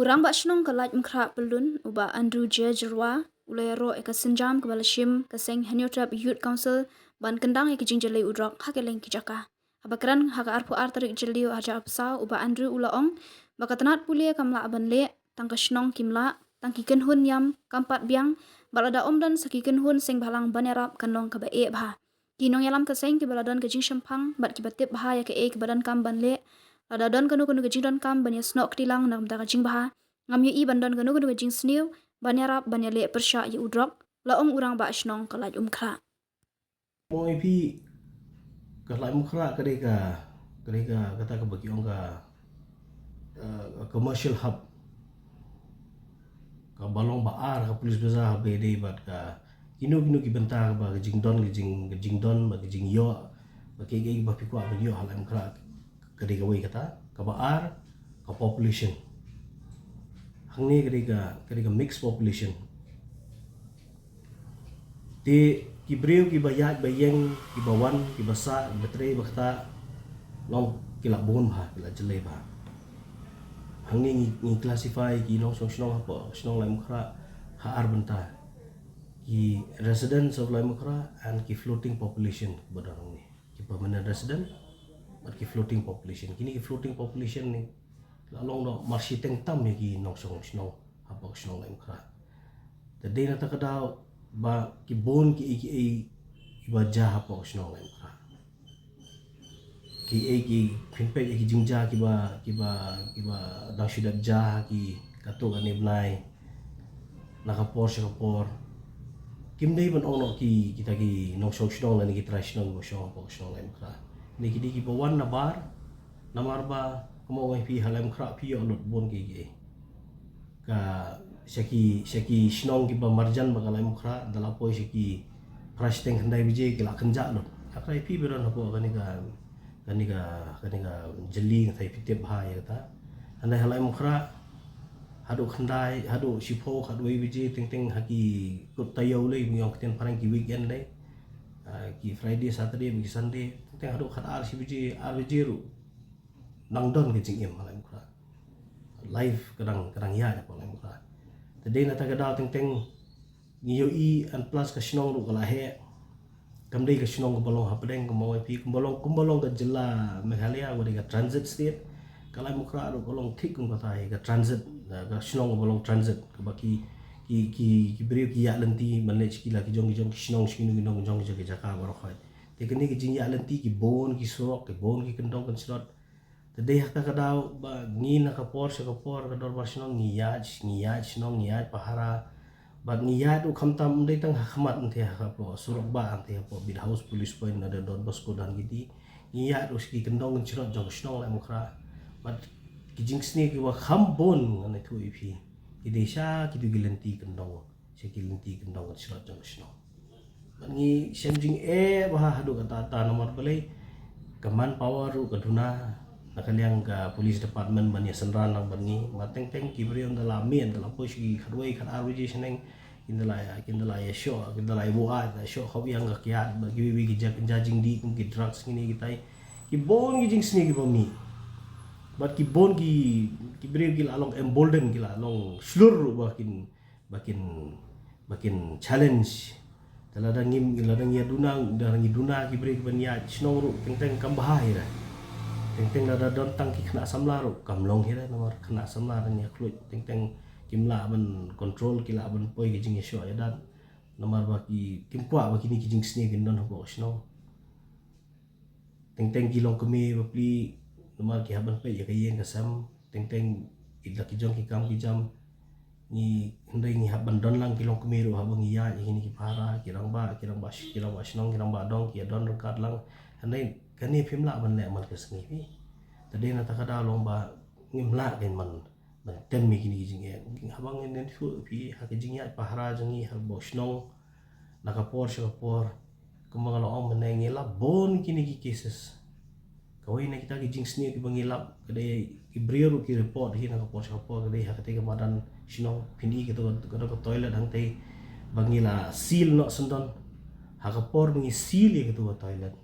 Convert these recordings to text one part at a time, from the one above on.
Urang bak shnong ka laj mkra pelun uba Andrew J. Jerwa ulai ro eka senjam ke balashim ke seng Hanyotap Youth Council ban kendang eka jingjalai udrok hake leng kijaka. Habakran haka arpu artarik jeliu haja apsa uba Andrew ulaong baka tenat pulia kamla aban le tangka shnong kimla tangki kenhun yam kampat biang balada omdan saki kenhun seng balang banyarap kanong ka ba e bha. Kinong yalam ke seng ke baladan ke jing shempang bat ki batip bha ya ke e ke badan kam ban le lada don kanu kanu ke jing don kam ban ya snok tilang nak mta ka jing bha ngam yu i bandan kanu kanu ke jing sniu banyarap banya le persya yu udrok laong urang ba shnong kalaj umkra. Moi pi kalai mukra kadeka kata ka bagi ong ka commercial hub ka balong baar ka pulis baza bede bat ka kinu ki bentar ba jing don ba jing yo ba ke ba pi kwa ba yo halai mukra kadeka wei kata ka baar ka population hangni kadeka mixed population ti ki breu ki bayat bayeng ki bawan ki basa betre bakta long kila bungun bah kila jelai bah hangi ngi classify ki long song snong apa snong lai mukra ha ar benta ki residents of lai mukra and ki floating population badang ni ki permanent resident but ki floating population kini ki floating population ni long do marsi teng tam ni ki nong song snong apa snong lai mukra tadi na takadao ba ki bon ki ba ja apa snong lai mukra ki pinpe ki jingja ki ba dang shidat ja ki kato ani blai nakapor shakapor kim dei ban ono ki kita ki nong shong shnong la ni ki try shnong bo shong po shnong lai mkra ni ki di ki bawan na bar namar ba komo wai pi halai mkra pi yo lot bon ki ka shaki shnong ki ba marjan ba kalai mkra dala po shaki price teng handai bije ki la kanja lot akrai pi beron hapo kani ka jeli ngai pitep ha ya ta andai halai mukra hadu khandai hadu sipo hadu biji ting haki kut tayo le miyong kten parang ki weekend le ki Friday Saturday bi Sunday ting hadu khat ar si biji ru nang don ke jing em halai mukra live kadang ya ya halai mukra tadi na ta gadal ting ngiyo i an plus ka shnong ru kala he kamdei ka shnong ko balong hapdeng ko mawai pi kumbalong ka jilla Meghalaya wadi ka transit state kalai mukra ro balong thik kum kata ka transit ka shnong ko balong transit ka baki ki brio ki ya lenti manage ki la ki jong shnong skinu ki nong jong ke jaka baro khoi te kini ki jing ya lenti ki bon ki surok ki bon ki kendong kan slot te dei hakka ka daw ba ngina ka por ka dor ba shnong ngiyaj shnong ngiyaj pahara bat ngiyat u khamtam dei tang hakhmat ante ha po surok ba ante po bid house police point ada Don Bosco dan gidi ngiyat u ski kendong chirot jong snong la mukra bat kijingsni ki wa khambon ane thu ipi idesha ki du gilenti kendong se gilenti kendong chirot jong snong bat ngi semjing bah hadu kata ta nomor balai kaman power u kaduna nakaliang ka police department bani senran lang bani mateng ki brion dala mien dala push ki khadwai khad arwi seneng kindala ya show kindala ya buat show khaw yang ka kiat bagi wi ki jajing di kum ki drugs ngini kitai ki bon ki jing sni ki bomi bat ki bon ki brion ki along embolden ki along slur bakin challenge dala dangim ya duna ki brion ki bania snong ru teng kambahai ra teng ada don tang ki kena samlar kamlong hira nomor kena samlar ni khlut teng kimla ban control kila ban poi ki jing sho ya dan nomor baki kimkwa baki ni ki jing sne kin don ho sno teng kilong kemi bapli nomor ki haban pe ya kayen kasam teng idla ki jong ki kam ki jam ni ndai ni haban don lang kilong kemi ro habang iya ini ki para kirang ba shnong kirang ba dong ki don kat lang andai kani phimla ban le man kasngi pi tadi na takada lomba ngimla den man ten mi kini jing e habang nen fu pi ha ke jing ya pahara jangi ha bo shnong nakapor shapor kumang lo ong menengi la bon kini ki cases kawai na kita ki jing sni ki bangilap kade ki brio ki report hi nakapor shapor kade ha kate kamadan shnong pini ki to toilet hang te bangila seal no sendon ha kapor bangi seal ki to toilet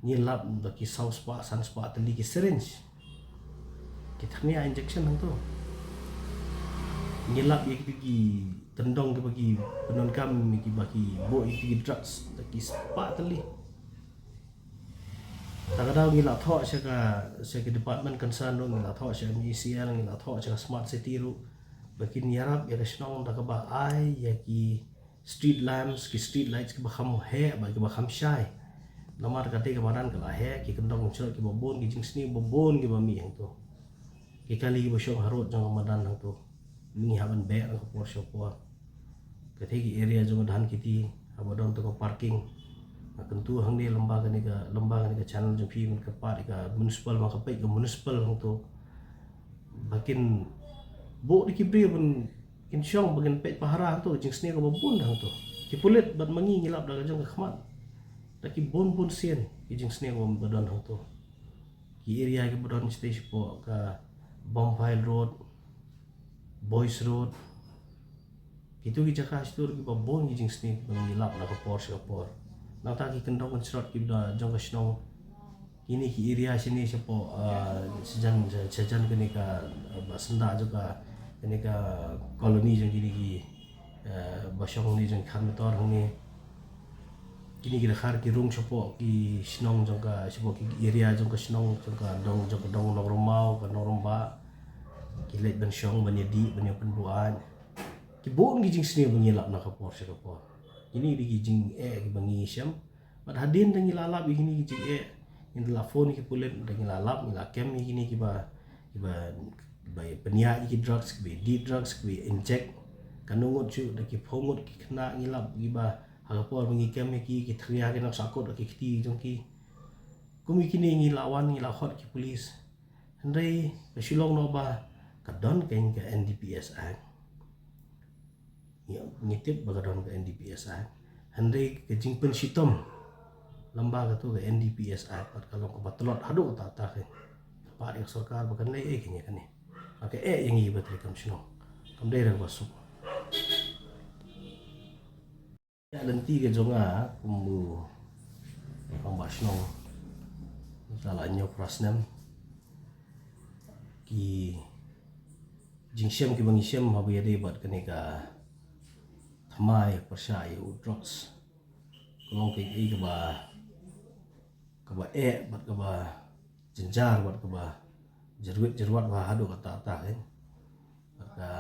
ngilap baki saus pa san spa tali ki syringe kita ni injection hang to ngilap ya bagi tendong ke bagi penon kam bagi bo iki drugs lagi sepak tali kadang ngilap thok saya ke department concern lo ngilap thok saya MCL ngilap thok saya smart city ru bagi nyarap ya kesnong dak ba ai ya ki street lamps ki street lights ki bakham he bagi bakham syai nomor kate ke baran kala he ki kendong cerot ki babon ki jing sni babon ki bami yang tu ki kali ki bosyong harut jang ramadan hang tu ni haban be ang por shopwa kate ki area jong dan kiti abadon tu parking tentu hang ni lembaga ni ka channel jong pi mun ka par ka municipal ma ka pai ka municipal hang tu bakin bo di kibri pun kin syong bagian pet pahara hang tu jing sni ka babon hang tu ki pulit bat mangi ngilap da jong ka khmat taki bon bon sien ki jing sni ka badon hang tu ki area ki badon stage po ka Bonfire Road Boys Road itu ki jaka situ ki babon ki jing sni ngilap da ka Porsche ka por nang ta ki kendong kan serot ki da jong ka snong ini ki area sini siapa sejan kini ka basenda juga kini ka koloni jong kini ki basyong ni jong kan motor ni kini kita khar ki rung siapa ki snong jong ka siapa ki area jong ka snong jong ka dong romau ka noromba ki let ben syong ban yadi ban penbuan ki bon ki jing sini bangilap na ka por ka por ini di jing ki bangi syam bad hadin dang ilalap ini ki jing in telefon ki pulen dang ilalap ila kem ini ki ba penia ki drugs ki di drugs ki inject kanungot chu da ki phongot ki khna ngilap ki ba hagapor bangi kem ki thria ki nak sakot ki khti jong ki kumi kini ngilawan ngilahot ki polis handai pesilong no ba kadon kain ke NDPS Act ngitip bagadon ke NDPS Act handai ke jingpen sitom lembaga tu ke NDPS Act kalau ke batlot hadu ta ke pak yang sarkar bakan le kini kan ni oke yang i batri kam sino kam dai rak basuk ya lenti ke jonga kumbu kam basno salahnya prasnem ki jingsem ki bangi sem habu yade bat kene ka thamai persai drugs kolong ke i ka ba bat ka ba jenjar bat ka ba jerwat ba hadu kata ta kan ka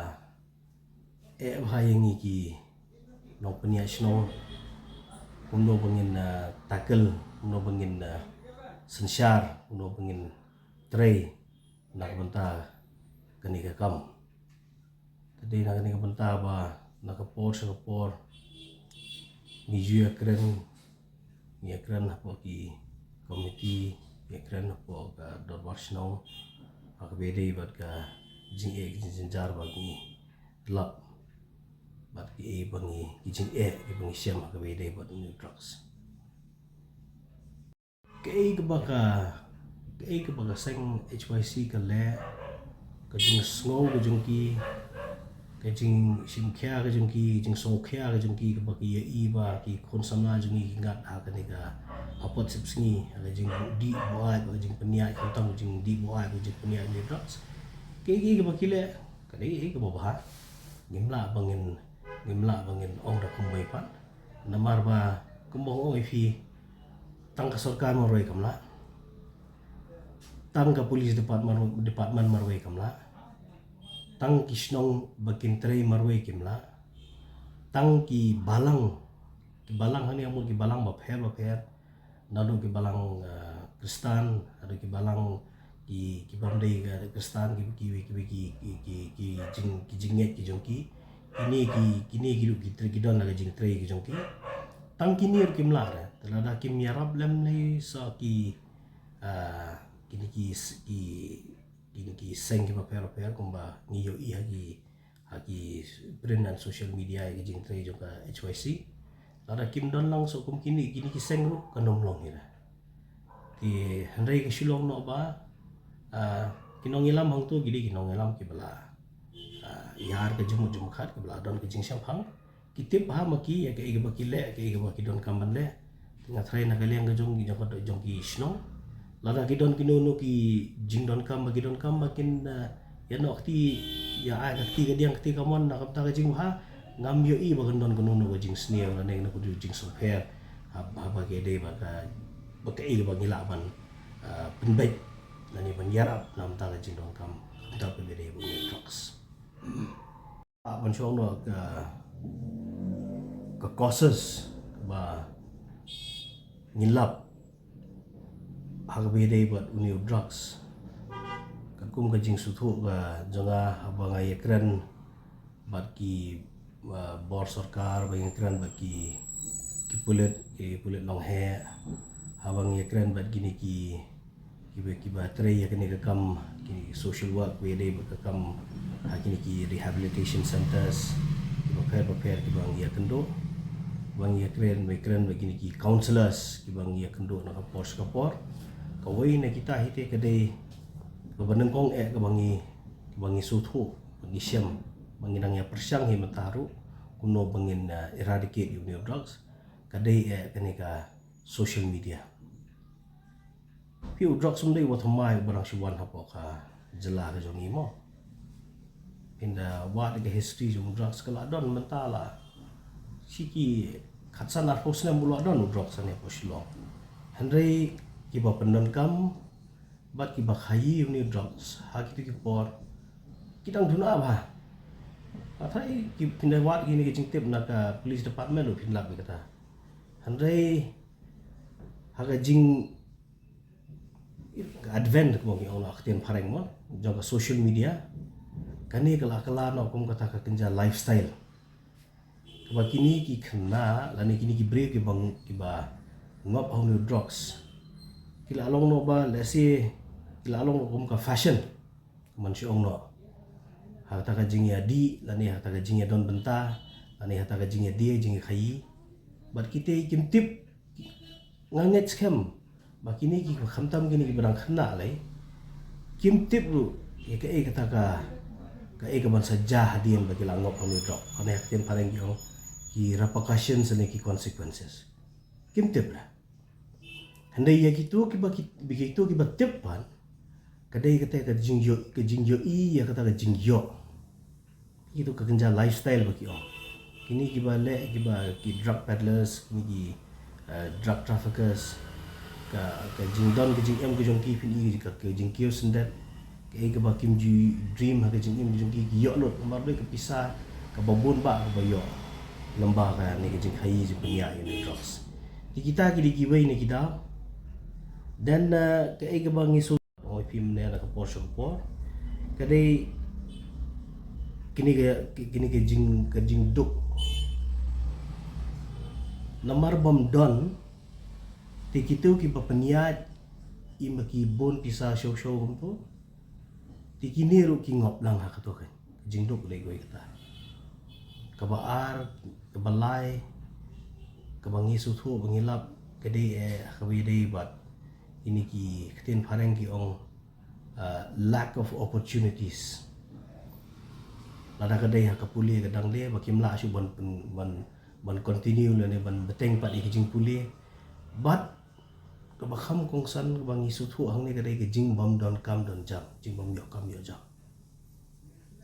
bhayangi ki no penia sno kumno bangin takel kumno bangin sensyar kumno bangin tray nak benta kani ka kam tadi nak kani ka benta ba nak por ni jua keren apa ki komiti ya keren apa ka dorbar snow ak bede bat ka jinjar bagi lap bat ki bangi kijing ki bangi syam ak bede bat ni drugs ke baka seng HYC ka le ka jing snow ka jing ki ka jing simkhya ka jing ki jing songkhya ka jing ki ka baki i ba ki konsama jing ki ngat ha ka ni ka apot sipsngi ka jing di boai ka jing penia kantang jing di boai ka jing penia ni drugs ke ka baki le ka dei ka ba ngimla bangin ong da kumbai pan namar ba kumbong oi fi tang ka sarkar maroi kamla tang ka police department maroi kamla tang ki snong bakin tray maroi kimla tang ki balang hani amul ki balang ba pher nado ki balang kristan ado ki balang ki bamdei ga kristan ki jinget ki jongki kini ki don la jing tray ki jongki tang kini kimla ra telada kim yarab lem nei sa ki kini ki seng ki paper kumba ngiyo i hagi brand dan social media ki jing tray juga HYC lada kim don lang so kum kini ki seng ru kanom long ira ti handai ki shilong no ba kinong ilam hang tu gidi kinong ilam ki bala yar ke jumut khat ke bala don ki jing syam hang kitip ha maki ya ke baki le ke baki don kamban le tinga trai na kaliang ke jong ki sno lada ki don kinunu ki jing don kam bagi don kam makin ya no akti ya ai ka diang ka mon na ka jing ha ngam yo I ba don kono no jing sneer la ne ko jing so pher ha ba ke de ba ka ba ngila ban pen bai la ni ban yarap nam ta jing dong kam ta pe de bu trucks ban chong no ka causes ba ngilap ha be de ba uni drugs kum ka jing suthu ga janga abanga ekran bat ki bor sarkar ba ekran bat ki pulit long he abang ekran bat gini ki ba tre ya kini ka kam ki social work we de ba kam ha kini ki rehabilitation centers ki ba pair ki bang ya kendo bang ekran ba gini ki counselors ki bang ya kendo na ka por kawai na kita hite ka de kebaneng kong kebangi suthu bangi siam bangi nang ya persyang hi mataru kuno bangin eradicate uni drugs kadai kani ka social media piu drugs mdai wa thamai barang siwan hapo ka jela ka jongi mo pinda wa de history jong drugs kala don mentala siki khatsan ar posna mulo don drugs ane poslo handai ki ba pendon kam bat ki bakhayi uni drugs ha ki por kidang duna ba athai ki pinda wat ki ni ki jingtep na ka police department lo phin lak bi kata handai ha ga jing advent ko ngi ona khten phareng mo jong social media kani kala no kum kata ka kenja lifestyle ba kini ki khna lani kini ki break ki ba ngop uni drugs kila long no ba lesi lalong kum ka fashion man si ong no hata ka jing ya di lani hata ka jing ya don benta lani hata ka jing ya di jing khai bat kite kim tip nganget scam ba kini ki khamtam kini ki barang khna lai kim tip lu ka kata ka ban saja hadian bagi langop kami drop kana yakin pareng ki repercussions and ki consequences kim tip lah handai ya gitu ki begitu ki tip pan kadai kata ka jingyo I ya kata ka jingyo itu ka kenja lifestyle bagi kini ki bale ki drug peddlers kini ki drug traffickers ka jingdon ka jingem ka jongki pin ka jingkio sendet ka ba kim ji dream ha ka jingem jongki ki yo lot mar ka pisah ka babon ba ka bayo lembah ka ni ka jing khai ji punya ini drugs kita ki di wei ni kita dan ka ba ngisu film ne la kapor shopor kadai kini ke jing duk namar bom don ti kitu ki papaniat I maki bon pisa show tu ti kini ru ki ngop lang ha kato kan jing duk le goi kata kabaar kabalai kabangi suthu bangilap kadai kawi dei bat ini ki keten phareng ki ong lack of opportunities lada kadai ha kapuli kadang le bakim la su ban continue le ban beteng pat ikijing puli but ka bakham kongsan bang isu thu hang ni kadai ke jing bam don kam don jam jing bam yo kam yo jam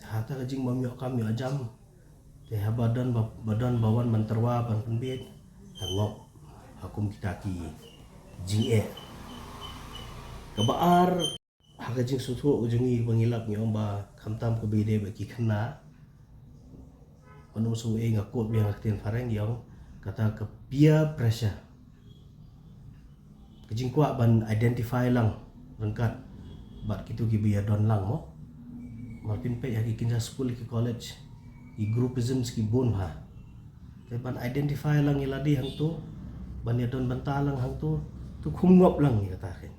hata ka jing bam yo kam yo jam te ha badan bawan manterwa ban pembet ngop hakum kita ki jing kabaar haga jing suthu ujungi bangilap ni omba khamtam ko bede ba ki khna onum su e ngakot bi ngakten fareng yang kata ke peer pressure kejing kwa ban identify lang rengkat bat kitu ki biya don lang mo martin pe ya ki kinja school ki college I groupisms ki bon ha te ban identify lang iladi hang tu ban ya don bantalang hang tu khumngop lang ni kata ken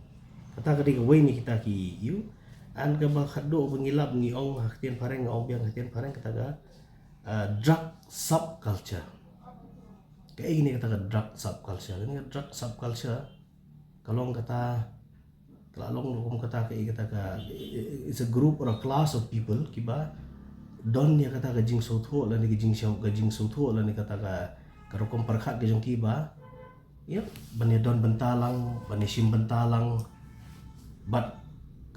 kata kadi wei ni kita ki you an ka ba khado bangilap ngi ong haktian pareng ong biang haktian pareng kata ga drug subculture kayak gini kata drug subculture ini drug subculture kalau kata kayak kata it's a group or a class of people kiba don ya kata ka jing sotho la ni jing shau ka jing sotho la ni kata ka karokom parkhat ke jong kiba ya bani don bentalang bani sim bentalang but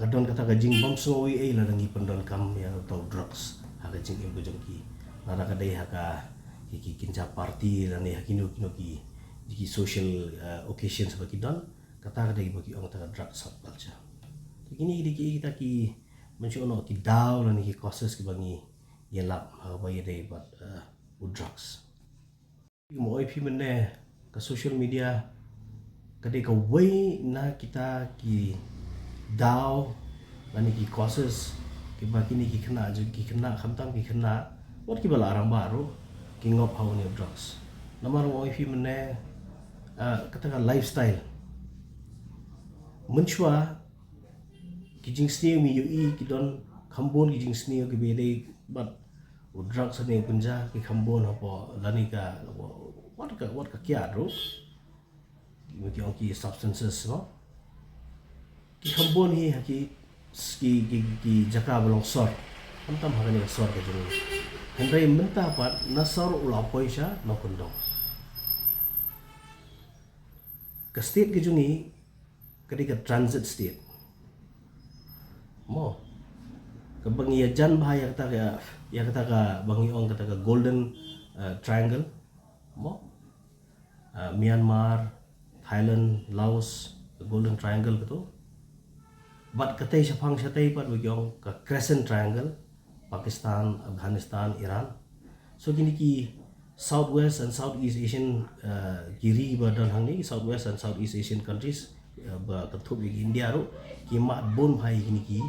kadon kata gajing bom sungawi la dangi pendon kam ya atau drugs ha gajing em bujong ki nara kadai haka ki kinca party dan ya kinu ki social occasions bagi don kata kadai bagi orang kata drugs hot culture kini kita ki mencono ki daw lan ki causes ki bangi yelap ha ba yedai but drugs mo ip mene ke social media kadai ka way na kita ki daw lan ki causes ki bagi ni ki kena khamtam ki kena what ki bala arang baru ki ngop how ni drugs namar mo ip mene kata lifestyle menchua kijing snew mi ui ki don khambon kijing snew ki bede but drugs ne punja ki khambon hapo lani ka what ka kya ro ki substances no ki khambon hi ki jaka belong sor antam hagani sor ka jung hendai mentah pat nasar ula poisa no kundong ke state ke jungi ketika transit state mo ke bangi jan bahaya kata ka bangi ong kata ka golden triangle mo Myanmar, Thailand, Laos, the golden triangle gitu but katai sapang satai pat bagyong ka crescent triangle Pakistan, Afghanistan, Iran so gini ki Southwest and Southeast Asian kiri badan hang ni Southwest and Southeast Asian countries ba ketup di India ro ki mat bon bhai gini ki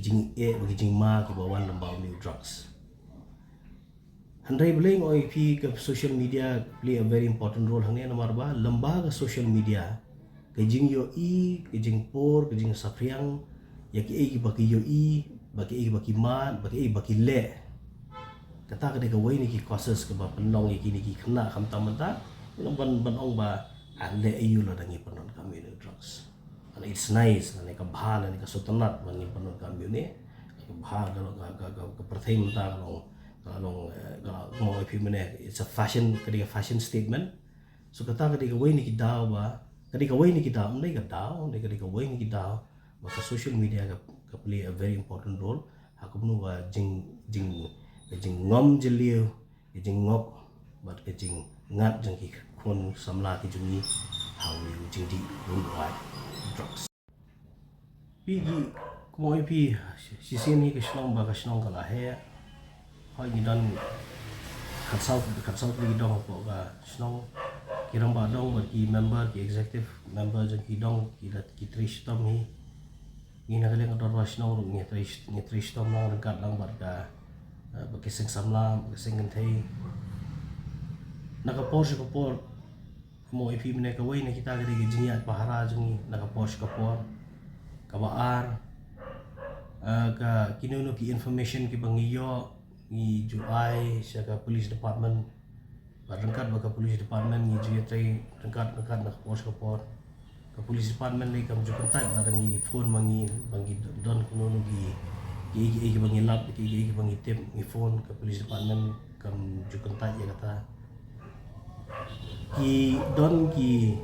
jing bagi jing ma ki bawan lembau new drugs handai beling OIP ke social media play a very important role hang ni nomor ba lembaga social media ke jing yo ke jing por ke jing sapriang ya ki baki yo baki mat baki le kata ke wei ni ki causes ke ba penong ki ni ki kena khamtam menta no ban ong ba ale ayu la dangi penon kami ni drugs and it's nice na ka bhal ni ka sotanat mani penon kami ni ka bhal ka perthai menta kalau mo if it's a fashion statement so kata ke wei ni ki daw ba kadika way ni kita umday ka daw kadika way ni kita maka social media ka play a very important role hakumno ba jing ngom jeliu jing ngop but ka jing ngat jang ki kon samla ki jungi how ni jing di worldwide drugs pigi kumoi pi sisin ni ka shnong kala he ha ni dan khatsau pi dong ko ka shnong kirang badong bagi member ki executive member jang kidong ki trish tom hi ngina kali ngador wasno ru ngi trish tom lang dekat lang barka bagi sing samla bagi sing kentai nakapor mo ipi mene ka way na kita gadi jingiat pahara jungi nakapor ka baar ka kinuno ki information ki bangiyo ni juai sa ka police department rengkat baka police department ni juyetai rengkat nak kapor ka police department ni kam jukun tak narangi phone bangi don kuno gi bangi lap gi bangi tip ni phone ka police department kam jukun tak ya kata ki don ki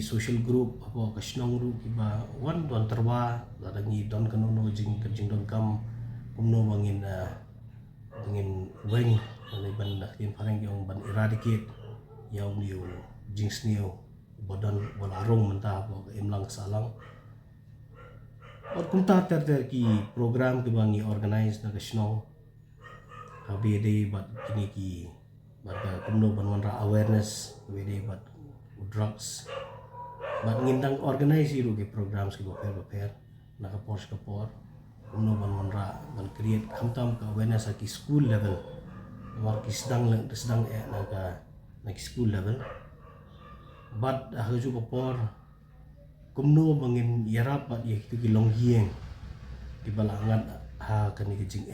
social group apa ka snong group ki ba wan don terwa narangi don kuno jing don kam kumno bangin weng ban tin parang yung ban eradicate yung jinx niyo badan wala rong menta po imlang salang or kung ter ki program ki bangi organize na kasno habide bat kini ki bat kumno ban wanra awareness habide bat drugs bat ngindang organize iro ki programs ki boper nakapor kumno ban wanra ban create khamtam ka awareness ki school level war ki sedang nag school level but haju kapor kumno bangin yarap bat ye ki longgieng di balangan ha kan ki jing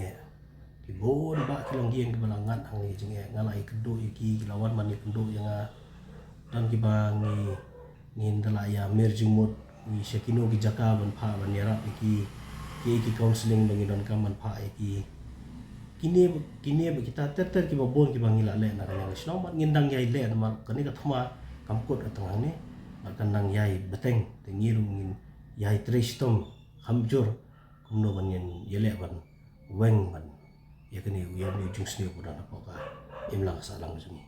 ki bon ba ki longgieng di balangan hang ki jing ngala kedo ki lawan mani kedo yang dan ki bangi ngindala ya merjumut ni syakino ki jaka ban pha ban yarap ki counseling bangin don kaman pha ki kini kita ter ki babon ki bangila le na kanya sno mat ngindang yai le ma kani ka thama kamkot atang ni kandang yai beteng tengirungin yai tristom hamjur kumno ban yen yele ban weng ban ya kini uyam ni jung sni budan apoka imlang salang juni